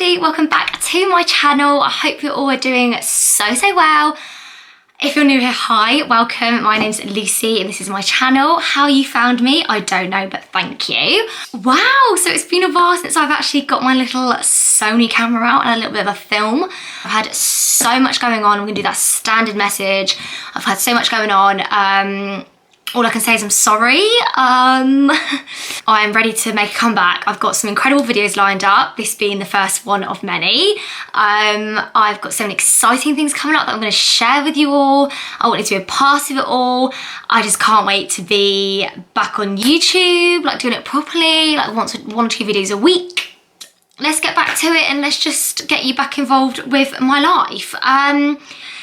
Lucy, welcome back to my channel. I hope you all are doing so well. If you're new here, hi, welcome. My name's Lucy and this is my channel. How you found me, I don't know, but thank you. Wow, so it's been a while since I've actually got my little Sony camera out and a little bit of a film. I've had so much going on. I'm gonna do that standard message. I've had so much going on. All I can say is I'm sorry. I'm ready to make a comeback. I've got some incredible videos lined up, this being the first one of many. I've got so many exciting things coming up that I'm gonna share with you all. I want you to be a part of it all. I just can't wait to be back on YouTube, like doing it properly, like one or two videos a week. Let's get back to it and let's just get you back involved with my life.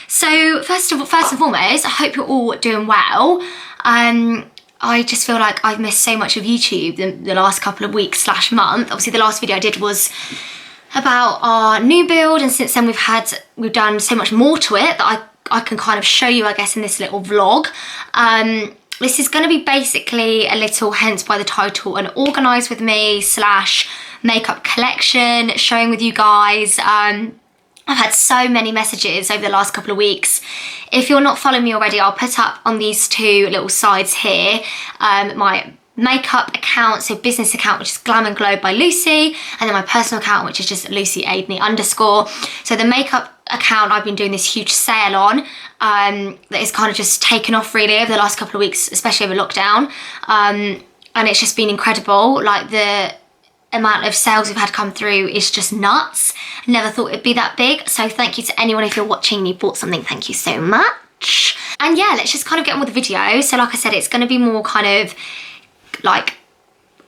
So first and foremost, I hope you're all doing well. I just feel like I've missed so much of YouTube the last couple of weeks / month. Obviously the last video I did was about our new build, and since then we've done so much more to it that I can kind of show you, I guess, in this little vlog. This is going to be basically a little, hence by the title, an organise with me / makeup collection, showing with you guys. I've had so many messages over the last couple of weeks. If you're not following me already, I'll put up on these two little sides here my makeup account, so business account, which is Glam and Glow by Lucy, and then my personal account, which is just Lucy Adeney _. So the makeup account I've been doing this huge sale on that is kind of just taken off really over the last couple of weeks, especially over lockdown, and it's just been incredible. Like the amount of sales we've had come through is just nuts. Never thought it'd be that big. So thank you to anyone, if you're watching and you bought something, thank you so much. And yeah, let's just kind of get on with the video. So like I said, it's going to be more kind of like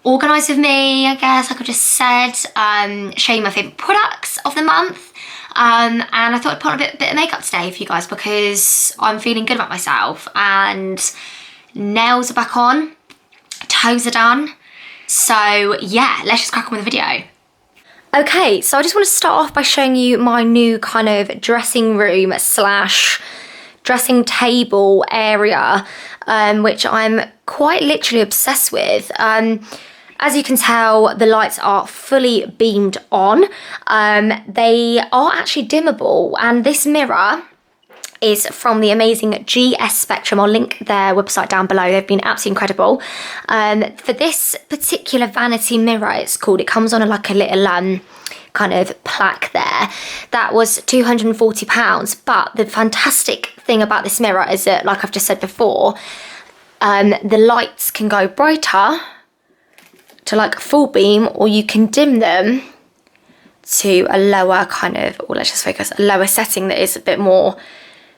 organised with me, I guess, like I just said, show you my favourite products of the month. And I thought I'd put on a bit of makeup today for you guys because I'm feeling good about myself, and nails are back on, toes are done. So yeah, let's just crack on with the video. Okay, so I just want to start off by showing you my new kind of dressing room / dressing table area, which I'm quite literally obsessed with. As you can tell, the lights are fully beamed on. They are actually dimmable, and this mirror is from the amazing GS Spectrum. I'll link their website down below. They've been absolutely incredible. For this particular vanity mirror, it's called, it comes on like a little kind of plaque there. That was £240. But the fantastic thing about this mirror is that, like I've just said before, the lights can go brighter to like full beam, or you can dim them to a lower kind of, or let's just focus, a lower setting that is a bit more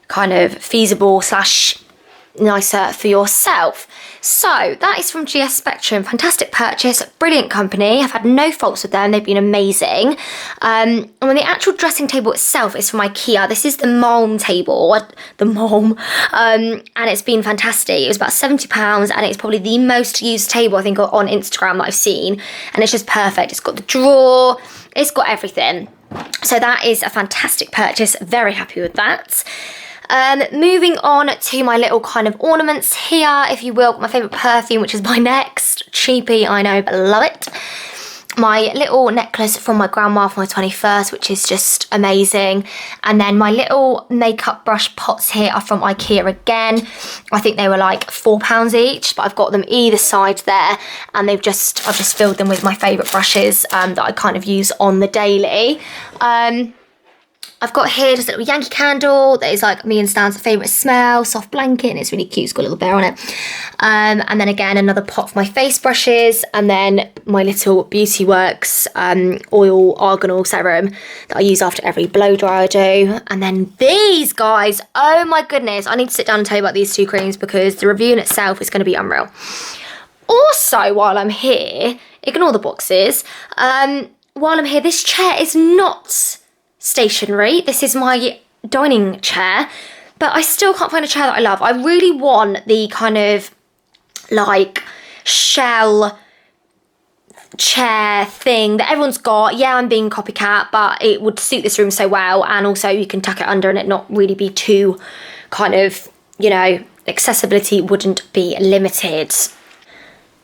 kind of feasible / nicer for yourself. So that is from GS Spectrum. Fantastic purchase, brilliant company. I've had no faults with them. They've been amazing. And when the actual dressing table itself is from IKEA. This is the Malm table, and it's been fantastic. It was about £70, and it's probably the most used table I think on Instagram that I've seen, and it's just perfect. It's got the drawer, it's got everything. So that is a fantastic purchase. Very happy with that. Moving on to my little kind of ornaments here, if you will. My favourite perfume, which is my next. Cheapy, I know, but love it. My little necklace from my grandma for my 21st, which is just amazing. And then my little makeup brush pots here are from IKEA again. I think they were like £4 each, but I've got them either side there, and I've just filled them with my favourite brushes that I kind of use on the daily. I've got here just a little Yankee candle that is like me and Stan's favourite smell, soft blanket, and it's really cute, it's got a little bear on it. And then again, another pot for my face brushes, and then my little Beauty Works oil arganol serum that I use after every blow dry I do. And then these guys, oh my goodness, I need to sit down and tell you about these two creams because the review in itself is going to be unreal. Also, while I'm here, ignore the boxes, while I'm here, this chair is not stationary. This is my dining chair, but I still can't find a chair that I love. I really want the kind of like shell chair thing that everyone's got. Yeah, I'm being copycat, but it would suit this room so well, and also you can tuck it under and it not really be too kind of, you know, accessibility wouldn't be limited.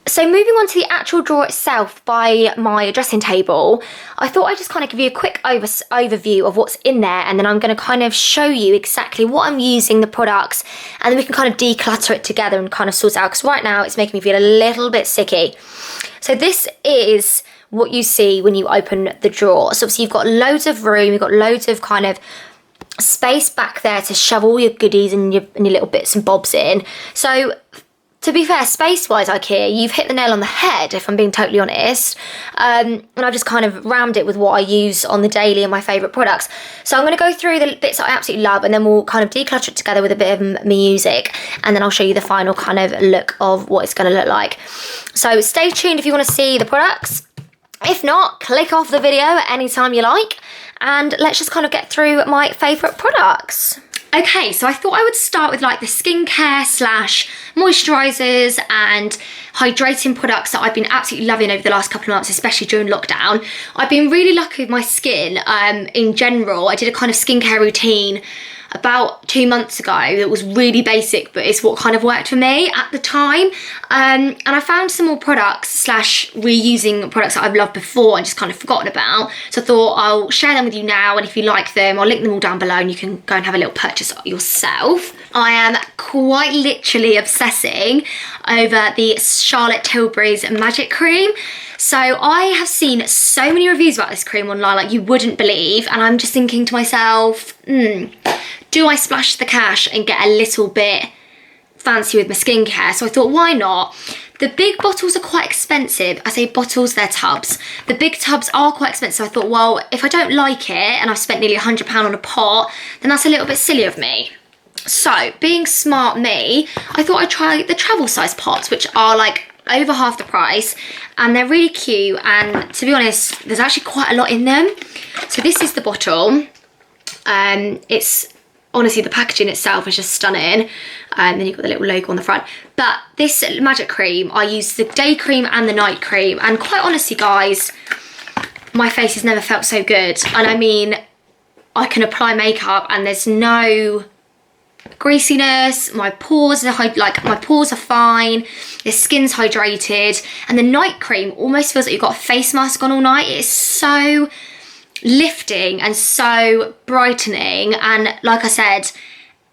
So moving on to the actual drawer itself by my dressing table, I thought I'd just kind of give you a quick overview of what's in there, and then I'm going to kind of show you exactly what I'm using, the products, and then we can kind of declutter it together and kind of sort it out, because right now it's making me feel a little bit sticky. So this is what you see when you open the drawer. So obviously you've got loads of room, you've got loads of kind of space back there to shove all your goodies and your little bits and bobs in. So to be fair, space-wise, IKEA, you've hit the nail on the head, if I'm being totally honest. And I've just kind of rammed it with what I use on the daily and my favourite products. So I'm going to go through the bits that I absolutely love, and then we'll kind of declutter it together with a bit of music, and then I'll show you the final kind of look of what it's going to look like. So stay tuned if you want to see the products. If not, click off the video at any time you like, and let's just kind of get through my favourite products. Okay, so I thought I would start with like the skincare slash moisturisers and hydrating products that I've been absolutely loving over the last couple of months, especially during lockdown. I've been really lucky with my skin in general. I did a kind of skincare routine about 2 months ago that was really basic, but it's what kind of worked for me at the time. And I found some more products slash reusing products that I've loved before and just kind of forgotten about. So I thought I'll share them with you now, and if you like them, I'll link them all down below and you can go and have a little purchase yourself. I am quite literally obsessing over the Charlotte Tilbury's Magic Cream. So I have seen so many reviews about this cream online, like you wouldn't believe, and I'm just thinking to myself, do I splash the cash and get a little bit fancy with my skincare? So I thought, why not? The big bottles are quite expensive. I say bottles, they're tubs. The big tubs are quite expensive. So I thought, well, if I don't like it and I've spent nearly £100 on a pot, then that's a little bit silly of me. So being smart me, I thought I'd try the travel size pots, which are like over half the price, and they're really cute, and to be honest, there's actually quite a lot in them. So this is the bottle. It's honestly, the packaging itself is just stunning, and then you've got the little logo on the front. But this Magic Cream, I use the day cream and the night cream, and quite honestly guys, my face has never felt so good. And I mean, I can apply makeup and there's no greasiness, my pores are fine, the skin's hydrated, and the night cream almost feels like you've got a face mask on all night. It's so lifting and so brightening, and like I said,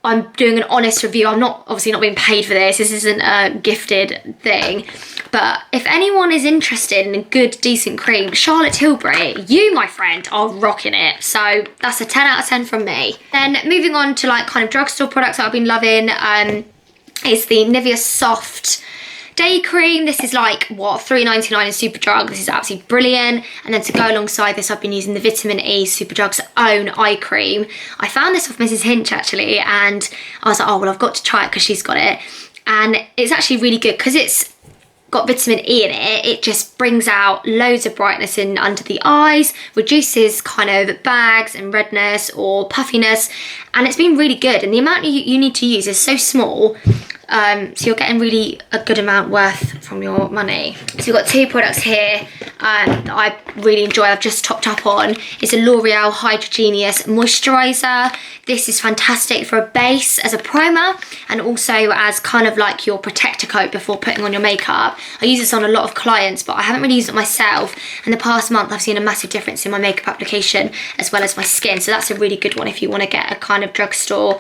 I'm doing an honest review. I'm obviously not being paid for this. This isn't a gifted thing. But if anyone is interested in a good, decent cream, Charlotte Tilbury, you, my friend, are rocking it. So that's a 10 out of 10 from me. Then moving on to like kind of drugstore products that I've been loving, is the Nivea Soft Day Cream. This is like, what, £3.99 in Superdrug. This is absolutely brilliant. And then to go alongside this, I've been using the Vitamin E Superdrug's own eye cream. I found this off Mrs. Hinch actually, and I was like, oh, well, I've got to try it because she's got it. And it's actually really good because it's got vitamin E in it. It just brings out loads of brightness in under the eyes, reduces kind of bags and redness or puffiness, and it's been really good. And the amount you need to use is so small, so you're getting really a good amount worth from your money. So we've got two products here that I really enjoy, I've just topped up on. It's a L'Oreal Hydrogenius Moisturiser. This is fantastic for a base, as a primer, and also as kind of like your protector coat before putting on your makeup. I use this on a lot of clients, but I haven't really used it myself. In the past month, I've seen a massive difference in my makeup application as well as my skin. So that's a really good one if you want to get a kind of drugstore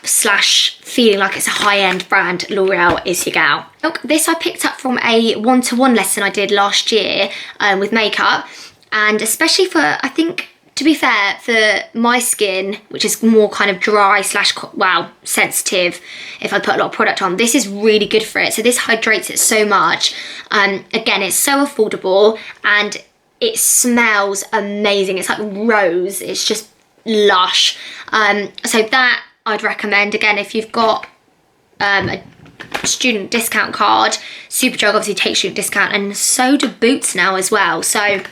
slash feeling like it's a high-end brand. L'Oreal is your gal. Look, this I picked up from a one-to-one lesson I did last year with makeup, and especially for, I think, to be fair, for my skin, which is more kind of dry slash, well, sensitive, if I put a lot of product on, this is really good for it. So this hydrates it so much. Again, it's so affordable and it smells amazing. It's like rose. It's just lush. So that I'd recommend. Again, if you've got a student discount card, Superdrug obviously takes student discount, and so do Boots now as well. So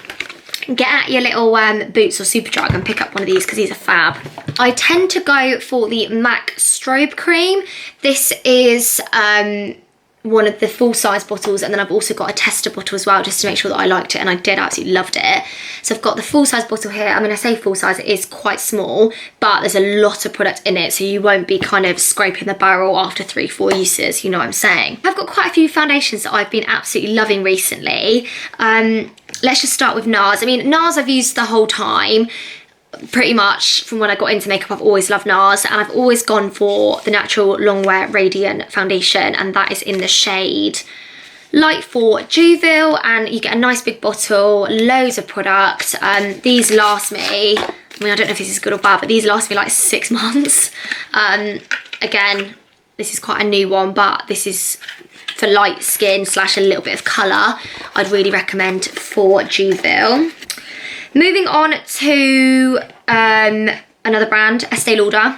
get out your little Boots or Superdrug and pick up one of these because these are fab. I tend to go for the MAC Strobe Cream. This is one of the full-size bottles, and then I've also got a tester bottle as well, just to make sure that I liked it, and I did, absolutely loved it. So I've got the full-size bottle here. I mean, I say full-size, it is quite small, but there's a lot of product in it, so you won't be kind of scraping the barrel after 3-4 uses, you know what I'm saying. I've got quite a few foundations that I've been absolutely loving recently. Let's just start with NARS. I mean, NARS I've used the whole time. Pretty much from when I got into makeup, I've always loved NARS, and I've always gone for the Natural Longwear Radiant Foundation, and that is in the shade Light for Juville, and you get a nice big bottle, loads of product. These last me, I mean, I don't know if this is good or bad, but these last me like 6 months. Again, this is quite a new one, but this is for light skin / a little bit of colour. I'd really recommend for Juville. Moving on to another brand, Estee Lauder.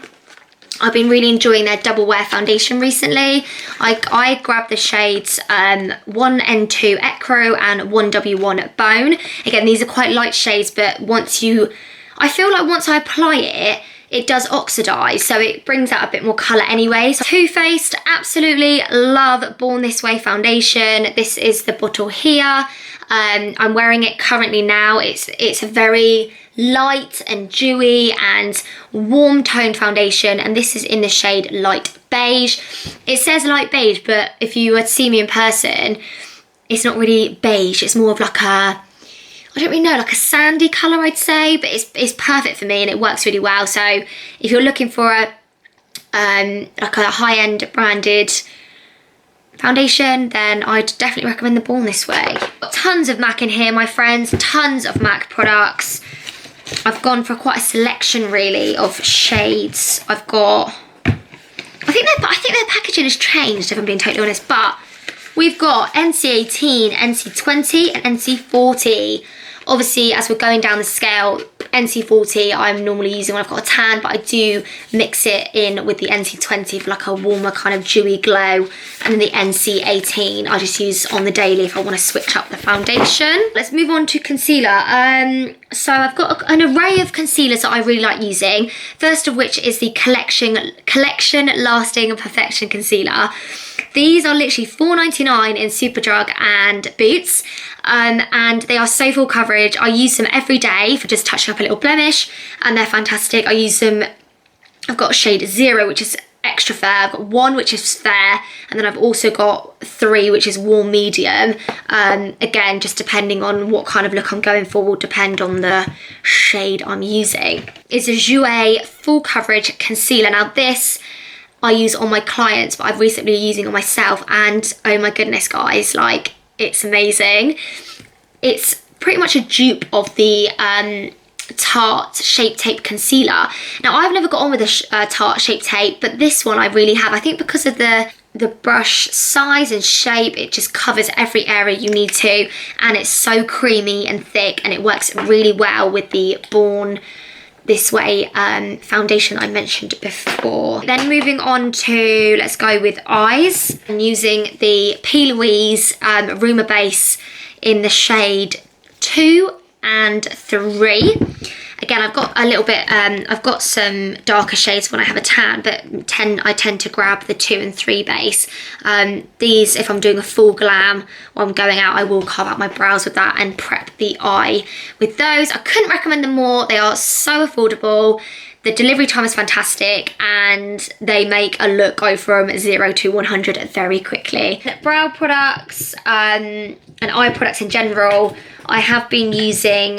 I've been really enjoying their Double Wear foundation recently. I grabbed the shades 1N2 Ecro and 1W1 Bone. Again, these are quite light shades, but I feel like once I apply it, it does oxidize, so it brings out a bit more colour anyway. So Too Faced, absolutely love Born This Way foundation. This is the bottle here. I'm wearing it currently now. It's a very light and dewy and warm toned foundation, and this is in the shade Light Beige. It says light beige, but if you were to see me in person, it's not really beige. It's more of like I don't really know, like a sandy colour, I'd say, but it's perfect for me and it works really well. So if you're looking for like a high-end branded foundation, then I'd definitely recommend the Born This Way. Got tons of MAC in here, my friends, tons of MAC products. I've gone for quite a selection really of shades. I've got, I think their packaging has changed, if I'm being totally honest, but we've got NC18, NC20 and NC40. Obviously, as we're going down the scale, NC40 I'm normally using when I've got a tan, but I do mix it in with the NC20 for like a warmer kind of dewy glow. And then the NC18 I just use on the daily if I want to switch up the foundation. Let's move on to concealer. So I've got an array of concealers that I really like using. First of which is the Collection Lasting Perfection Concealer. These are literally $4.99 in Superdrug and Boots, and they are so full coverage. I use them every day for just touching up a little blemish, and they're fantastic. I use them, I've got shade 0, which is extra fair. I've got 1, which is fair, and then I've also got 3, which is warm medium. Again, just depending on what kind of look I'm going for will depend on the shade I'm using. It's a Jouer full coverage concealer. Now this I use on my clients, but I've recently been using on myself, and oh my goodness guys, like, it's amazing. It's pretty much a dupe of the Tarte Shape Tape Concealer. Now I've never got on with a Tarte Shape Tape, but this one I really have. I think because of the brush size and shape, it just covers every area you need to, and it's so creamy and thick, and it works really well with the Born This Way foundation I mentioned before. Then moving on to, let's go with eyes. I'm using the P. Louise Rumour Base in the shade 2 and 3. Again, I've got a little bit, I've got some darker shades when I have a tan, but I tend to grab the 2 and 3 base. These, if I'm doing a full glam or I'm going out, I will carve out my brows with that and prep the eye with those. I couldn't recommend them more. They are so affordable. The delivery time is fantastic, and they make a look go from 0 to 100 very quickly. Brow products and eye products in general, I have been using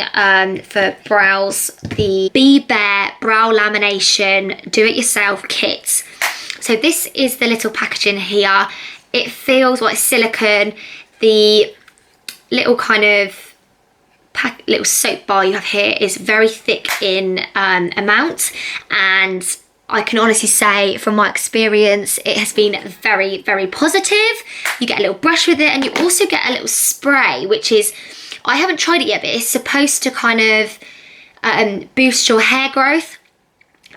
for brows the Be Bare Brow Lamination Do-It-Yourself Kit. So this is the little packaging here. It feels like silicone. The little kind of little soap bar you have here is very thick in amount, and I can honestly say from my experience it has been very, very positive. You get a little brush with it, and you also get a little spray, which is, I haven't tried it yet, but it's supposed to kind of boost your hair growth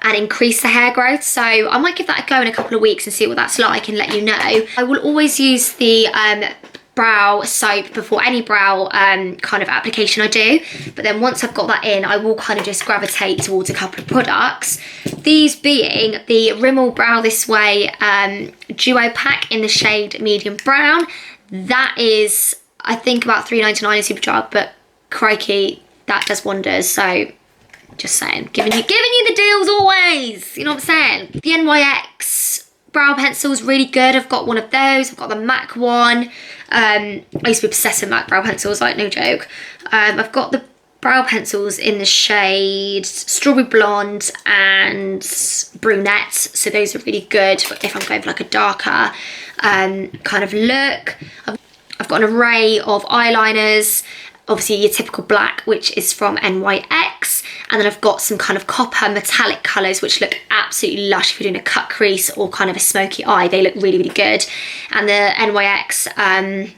and increase the hair growth. So I might give that a go in a couple of weeks and see what that's like and let you know. I will always use the brow soap before any brow kind of application I do, but then once I've got that in, I will kind of just gravitate towards a couple of products. These being the Rimmel Brow This Way Duo Pack in the shade medium brown. That is, I think, about £3.99 in Superdrug, but crikey, that does wonders. So just saying, giving you the deals always, you know what I'm saying? The NYX brow pencil is really good. I've got one of those. I've got the MAC one. I used to be obsessed with MAC brow pencils, like no joke. I've got the brow pencils in the shade Strawberry Blonde and Brunette, so those are really good if I'm going for like a darker kind of look. I've got an array of eyeliners, obviously your typical black, which is from NYX, and then I've got some kind of copper metallic colours which look absolutely lush if you're doing a cut crease or kind of a smoky eye. They look really, really good. And the NYX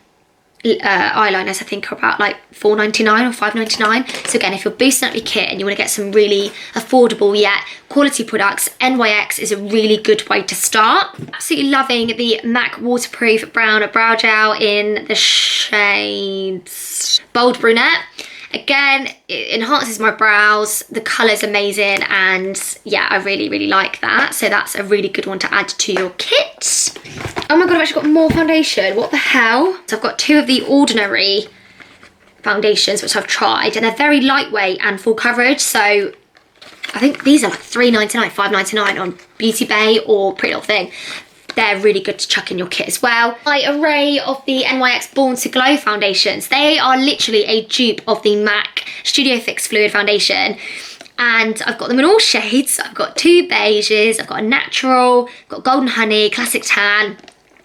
eyeliners I think are about like £4.99 or £5.99. So again, if you're boosting up your kit and you want to get some really affordable yet quality products, NYX is a really good way to start. Absolutely loving the MAC waterproof brown brow gel in the shade Bold Brunette. Again, it enhances my brows, the colour's amazing, and yeah, I really, really like that. So that's a really good one to add to your kit. Oh my god, I've actually got more foundation. What the hell? So I've got two of the Ordinary foundations, which I've tried, and they're very lightweight and full coverage. So I think these are like £3.99, £5.99 on Beauty Bay or Pretty Little Thing. They're really good to chuck in your kit as well. My array of the NYX Born to Glow foundations. They are literally a dupe of the MAC Studio Fix Fluid Foundation. And I've got them in all shades. I've got two beiges, I've got a natural, I've got golden honey, classic tan.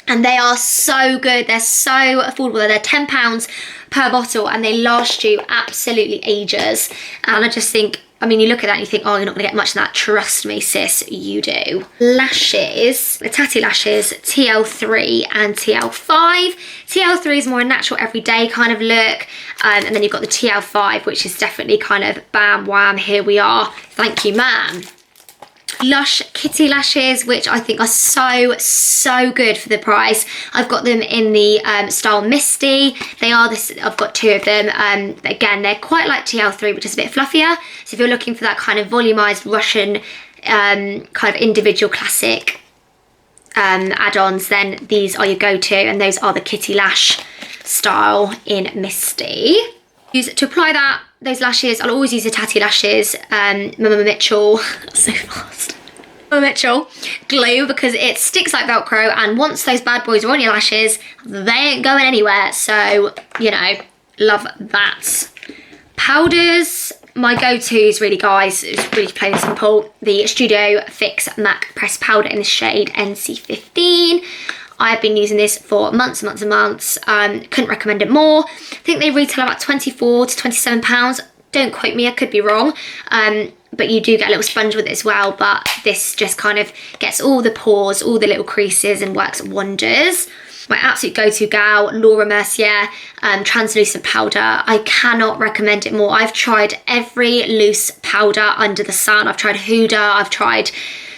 And they are so good. They're so affordable. They're £10 per bottle and they last you absolutely ages. And I just think, I mean, you look at that and you think, oh, you're not going to get much of that. Trust me, sis, you do. Lashes, the Tatty Lashes, TL3 and TL5. TL3 is more a natural everyday kind of look. And then you've got the TL5, which is definitely kind of bam, wham, here we are. Thank you, ma'am. Lush Kitty Lashes, which I think are so good for the price. I've got them in the style Misty. They are this, I've got two of them. Again, they're quite like TL3, but just a bit fluffier. So if you're looking for that kind of volumized Russian kind of individual classic add-ons, then these are your go-to, and those are the Kitty Lash style in Misty. To apply those lashes, I'll always use the Tatty Lashes, Mama Mitchell, so fast, Mama Mitchell glue, because it sticks like Velcro, and once those bad boys are on your lashes, they ain't going anywhere, so, you know, love that. Powders, my go-tos really, guys, it's really plain and simple. The Studio Fix MAC Pressed Powder in the shade NC15. I've been using this for months and months and months. Couldn't recommend it more. I think they retail about £24 to £27. Don't quote me, I could be wrong. But you do get a little sponge with it as well. But this just kind of gets all the pores, all the little creases, and works wonders. My absolute go-to gal, Laura Mercier translucent powder. I cannot recommend it more. I've tried every loose powder under the sun. I've tried Huda, I've tried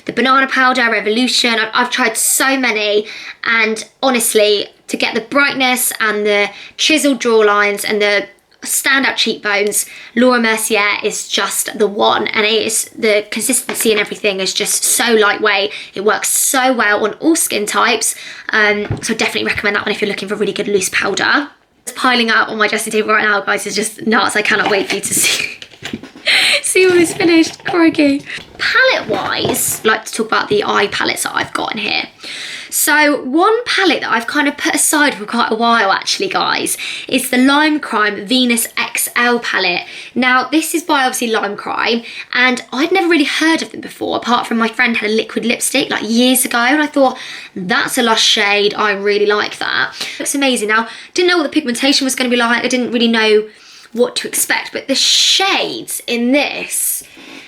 the banana powder, Revolution. I've tried so many, and honestly, to get the brightness and the chiseled jawlines and the standout cheekbones, Laura Mercier is just the one, and it is, the consistency and everything is just so lightweight. It works so well on all skin types, so definitely recommend that one if you're looking for really good loose powder. It's piling up on my dressing table right now, guys. It's just nuts. I cannot wait for you to see see when it's finished. Crikey. Palette wise, I'd like to talk about the eye palettes that I've got in here. So one palette that I've kind of put aside for quite a while actually, guys, is the Lime Crime Venus XL palette. Now this is by obviously Lime Crime, and I'd never really heard of them before, apart from my friend had a liquid lipstick like years ago, and I thought, that's a lush shade, I really like that. Looks amazing. Now, didn't know what the pigmentation was going to be like, I didn't really know what to expect, but the shades in this,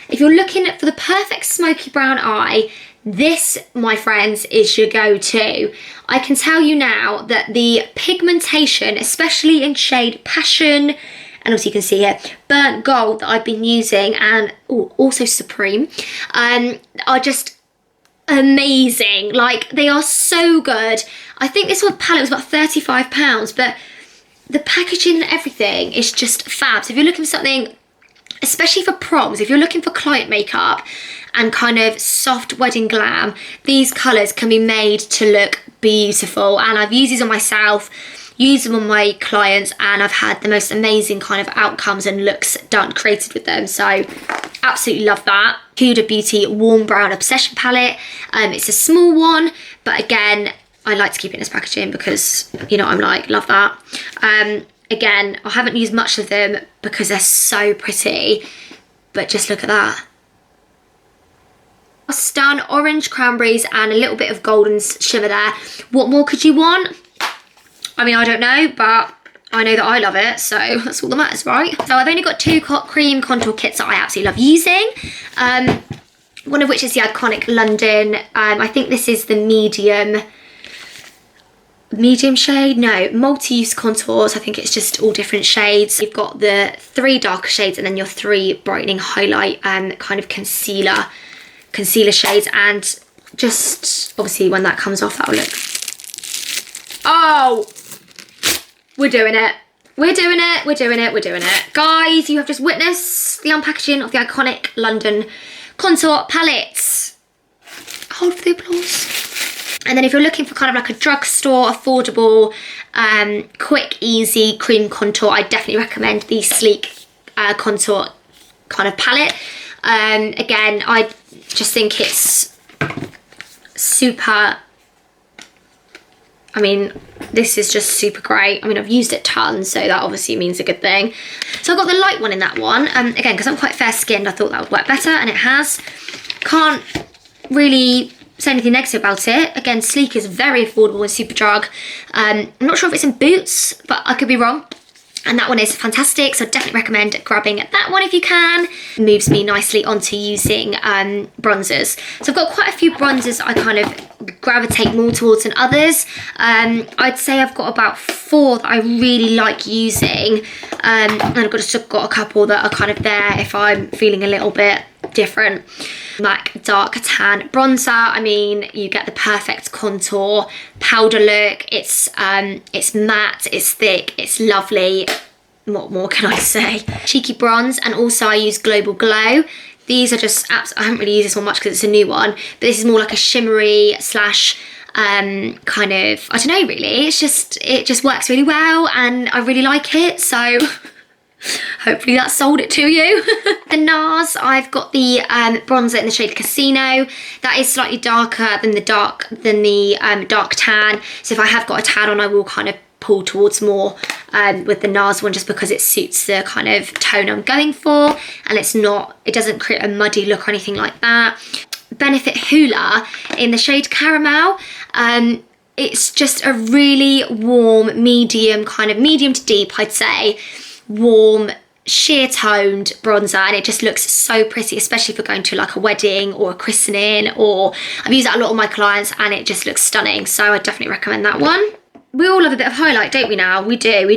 if you're looking for the perfect smoky brown eye, this, my friends, is your go-to. I can tell you now that the pigmentation, especially in shade Passion, and also you can see here, Burnt Gold that I've been using, and also Supreme, are just amazing. Like, they are so good. I think this one palette was about £35, but the packaging and everything is just fab. So if you're looking for something especially for proms. If you're looking for client makeup and kind of soft wedding glam, these colours can be made to look beautiful. And I've used these on myself, used them on my clients, and I've had the most amazing kind of outcomes and looks created with them. So absolutely love that. Huda Beauty Warm Brown Obsession palette. It's a small one, but again, I like to keep it in this packaging because, you know, I'm like, love that. Again, I haven't used much of them because they're so pretty, but just look at that. Stun, orange cranberries, and a little bit of golden shimmer there. What more could you want? I mean, I don't know, but I know that I love it, so that's all that matters, right? So I've only got 2 cream contour kits that I absolutely love using. One of which is the iconic London. I think this is the medium shade, no, multi-use contours. I think it's just all different shades. You've got the 3 darker shades and then your 3 brightening highlight kind of concealer shades, and just obviously when that comes off, that'll look, oh, we're doing it. We're doing it, we're doing it, we're doing it. Guys, you have just witnessed the unpackaging of the iconic London contour palettes. Hold for the applause. And then if you're looking for kind of like a drugstore, affordable, quick, easy cream contour, I definitely recommend the Sleek contour kind of palette. Again, I just think it's super, I mean, this is just super great. I mean, I've used it tons, so that obviously means a good thing. So I've got the light one in that one. Again, because I'm quite fair skinned, I thought that would work better, and it has. Can't really say anything negative about it. Again, Sleek is very affordable in Superdrug. I'm not sure if it's in Boots, but I could be wrong. And that one is fantastic, so I definitely recommend grabbing that one if you can. Moves me nicely onto using bronzers. So I've got quite a few bronzers I kind of gravitate more towards than others. I'd say I've got about 4 that I really like using. And I've just got a couple that are kind of there if I'm feeling a little bit different. MAC Dark Tan Bronzer. I mean, you get the perfect contour powder look. It's matte, it's thick, it's lovely. What more can I say? Cheeky bronze, and also I use Global Glow. These are just I haven't really used this one much because it's a new one, but this is more like a shimmery slash kind of, I don't know really, it just works really well and I really like it, so hopefully that sold it to you. The NARS, I've got the bronzer in the shade Casino. That is slightly darker than the dark tan. So if I have got a tan on, I will kind of pull towards more with the NARS one, just because it suits the kind of tone I'm going for, and it doesn't create a muddy look or anything like that. Benefit Hoola in the shade Caramel. It's just a really warm, medium to deep, I'd say, warm, sheer toned bronzer, and it just looks so pretty, especially if you're going to like a wedding or a christening, or I've used that a lot on my clients and it just looks stunning, so I definitely recommend that one. We all love a bit of highlight, don't we now? We do.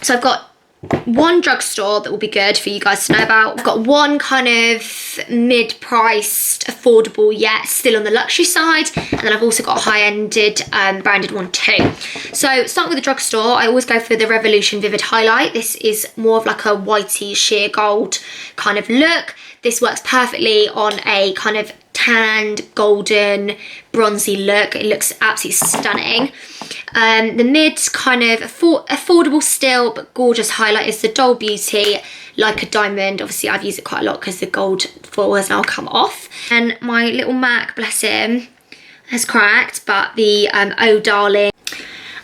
So I've got one drugstore that will be good for you guys to know about. I've got one kind of mid-priced, affordable, yet still on the luxury side, and then I've also got a high-ended branded one too. So starting with the drugstore, I always go for the Revolution Vivid Highlight. This is more of like a whitey sheer gold kind of look. This works perfectly on a kind of tanned, golden, bronzy look. It looks absolutely stunning. The mid kind of affordable still, but gorgeous highlight is the Doll Beauty Like a Diamond. Obviously I've used it quite a lot because the gold foil has now come off. And my little MAC, bless him, has cracked, but the Oh Darling,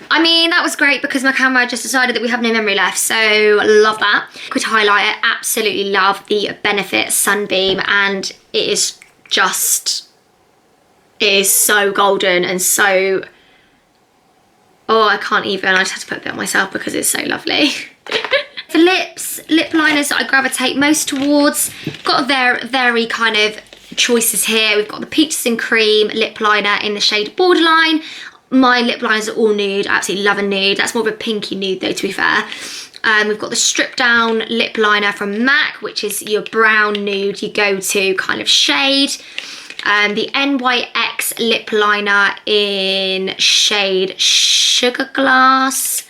I mean, that was great because my camera just decided that we have no memory left, so love that. Liquid highlighter, absolutely love the Benefit Sunbeam, and it is so golden and so, oh, I can't even, I just had to put a bit on myself because it's so lovely. For lips, lip liners that I gravitate most towards, got a very kind of choices here. We've got the Peaches and Cream lip liner in the shade Borderline. My lip liners are all nude. I absolutely love a nude. That's more of a pinky nude though, to be fair. We've got the Strip Down lip liner from MAC, which is your brown nude, your go-to kind of shade. The NYX lip liner in shade Sugar Glass.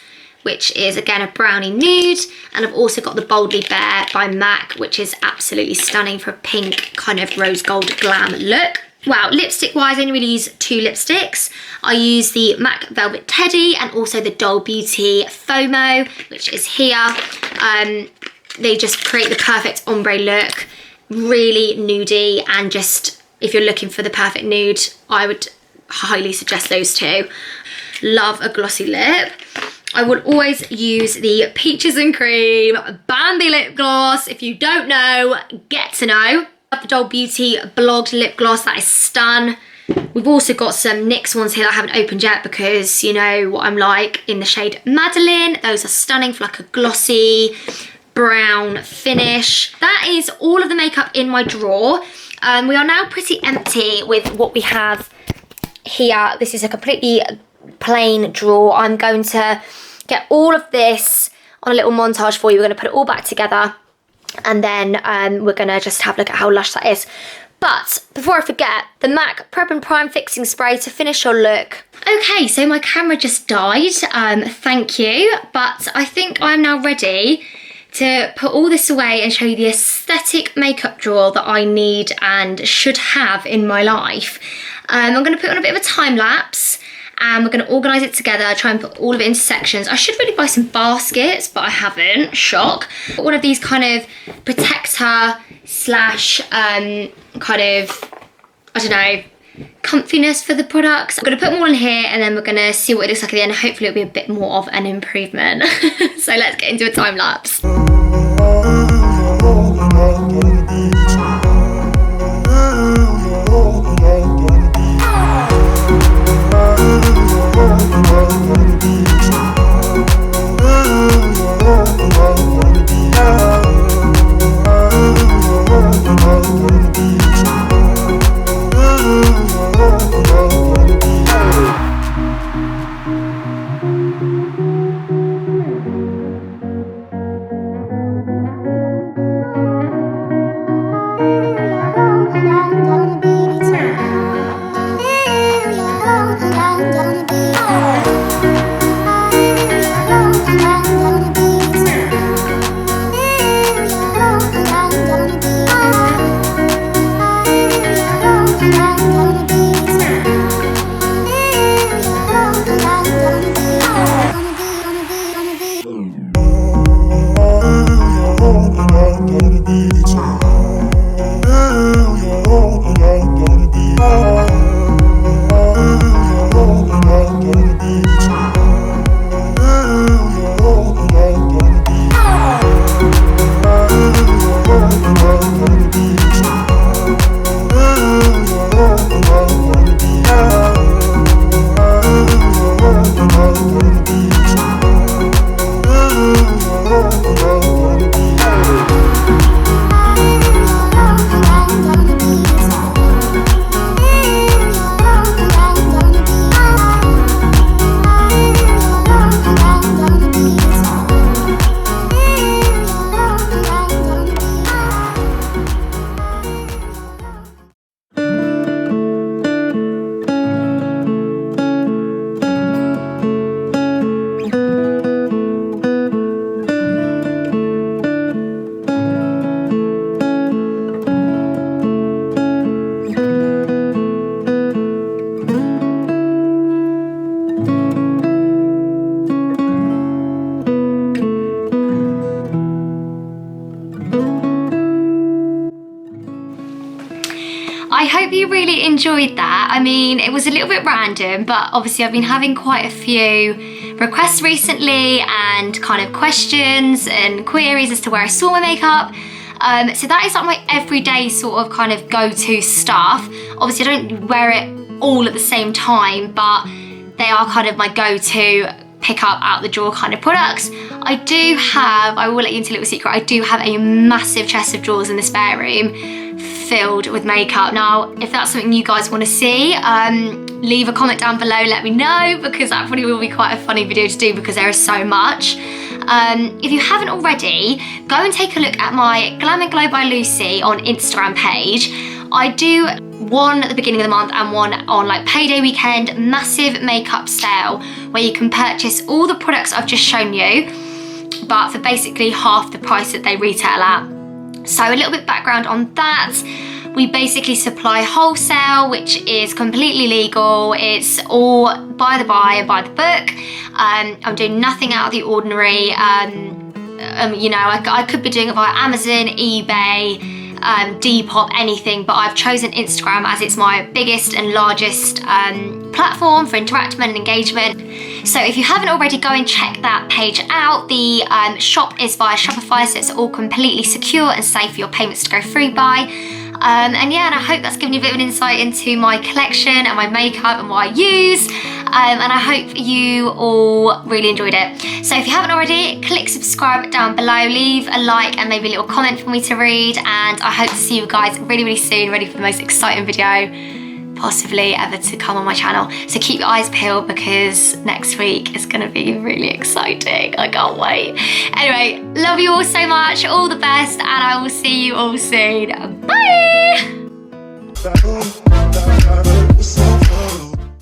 which is again a brownie nude, and I've also got the Boldly Bare by MAC, which is absolutely stunning for a pink kind of rose gold glam look. Wow, lipstick wise, I only really use 2 lipsticks. I use the MAC Velvet Teddy and also the Doll Beauty FOMO, which is here. They just create the perfect ombre look, really nudie, and just if you're looking for the perfect nude, I would highly suggest those 2. Love a glossy lip. I would always use the Peaches and Cream Bambi lip gloss. If you don't know, get to know. Love the Doll Beauty Blogged lip gloss, that is stun. We've also got some NYX ones here that I haven't opened yet because you know what I'm like, in the shade Madeline. Those are stunning for like a glossy brown finish. That is all of the makeup in my drawer. We are now pretty empty with what we have here. This is a completely plain drawer. I'm going to get all of this on a little montage for you. We're going to put it all back together, and then we're going to just have a look at how lush that is. But before I forget, the MAC Prep and Prime Fixing Spray to finish your look. Okay, so my camera just died, thank you, but I think I'm now ready to put all this away and show you the aesthetic makeup drawer that I need and should have in my life. I'm going to put on a bit of a time lapse, and we're going to organise it together, try and put all of it into sections. I should really buy some baskets, but I haven't, shock. But one of these kind of protector slash kind of, I don't know, comfiness for the products. I'm going to put them all in here, and then we're going to see what it looks like at the end. Hopefully it'll be a bit more of an improvement. So let's get into a time lapse. I hope you really enjoyed that. I mean, it was a little bit random, but obviously I've been having quite a few requests recently and kind of questions and queries as to where I store my makeup. So that is like my everyday sort of kind of go-to stuff. Obviously I don't wear it all at the same time, but they are kind of my go-to pick up out the drawer kind of products. I do have, I will let you into a little secret, I do have a massive chest of drawers in the spare room filled with makeup. Now, if that's something you guys want to see, leave a comment down below, let me know, because that probably will be quite a funny video to do because there is so much. If you haven't already, go and take a look at my Glam and Glow by Lucy on Instagram page. I do one at the beginning of the month and one on like payday weekend, massive makeup sale where you can purchase all the products I've just shown you, but for basically half the price that they retail at. So a little bit of background on that. We basically supply wholesale, which is completely legal. It's all by the by and by the book. I'm doing nothing out of the ordinary. You know, I could be doing it via Amazon, eBay, Depop, anything, but I've chosen Instagram as it's my biggest and largest platform for interaction and engagement. So if you haven't already, go and check that page out. The shop is via Shopify, so it's all completely secure and safe for your payments to go through by. And yeah, and I hope that's given you a bit of an insight into my collection and my makeup and what I use. And I hope you all really enjoyed it. So if you haven't already, click subscribe down below, leave a like and maybe a little comment for me to read. And I hope to see you guys really, really soon, ready for the most exciting video possibly ever to come on my channel. So keep your eyes peeled because next week is gonna be really exciting. I can't wait. Anyway, love you all so much, all the best, and I will see you all soon. Bye!